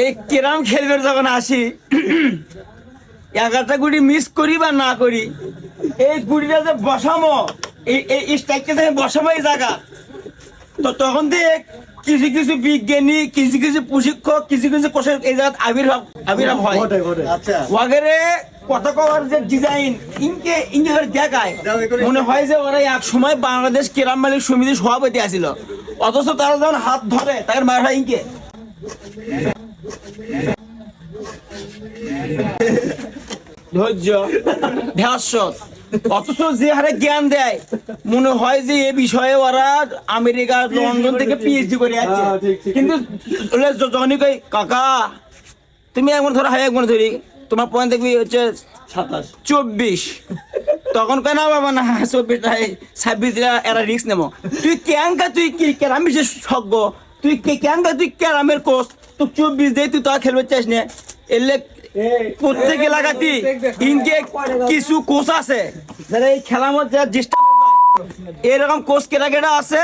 এই কেরাম খেলবে যখন আসি 11টা গুড়ি মিস করি বা না করি, এই গুড়িটা যে বসামো, এই স্ট্রাইকটা যে বসামো এই জায়গা, তো তখন দিয়ে কিছু কিছু বিজ্ঞানী, কিছু কিছু প্রশিক্ষক, কিছু কিছু কোষের এই জায়গায় আবির্ভাব হয়। আচ্ছা ওয়াগেরে কথা কওয়ার যে ডিজাইন ইনকে দেখায়, মনে হয় যে ওরা এক সময় বাংলাদেশ কেরাম মালিক সমিতির সভাপতি আছিল, অথচ তারা যখন হাত ধরে তাদের মারা ইনকে ধৈর্য ভ্যাসত, অথচ যে হারে জ্ঞান দেয় মনে হয় যে এ বিষয়ে ওরা আমেরিকা লন্ডন থেকে পিএইচডি করে যাচ্ছে। কিন্তু যখনই কই কাকা তুমি একবার ধরো, হাই একবার ধরি, তোমার পয়েন্ট দেখবি হচ্ছে 24, তখন কয় না বাবা না 24 না 26, এরা রিস্ক নেবো। তুই ক্যাঙ্কা, তুই কি ক্যারাম বিশেষজ্ঞ, তুই ক্যাঙ্কা, তুই ক্যারামের কোচ, তো 24 দিয়ে তুই তো আর খেলবে চাস না। এলে প্রত্যেক এলাকাতে ইনকে কিছু কোচ আছে যারা এই খেলার মধ্যে ডিস্টার্ব, এরকম কোচ কেটা কেটা আছে।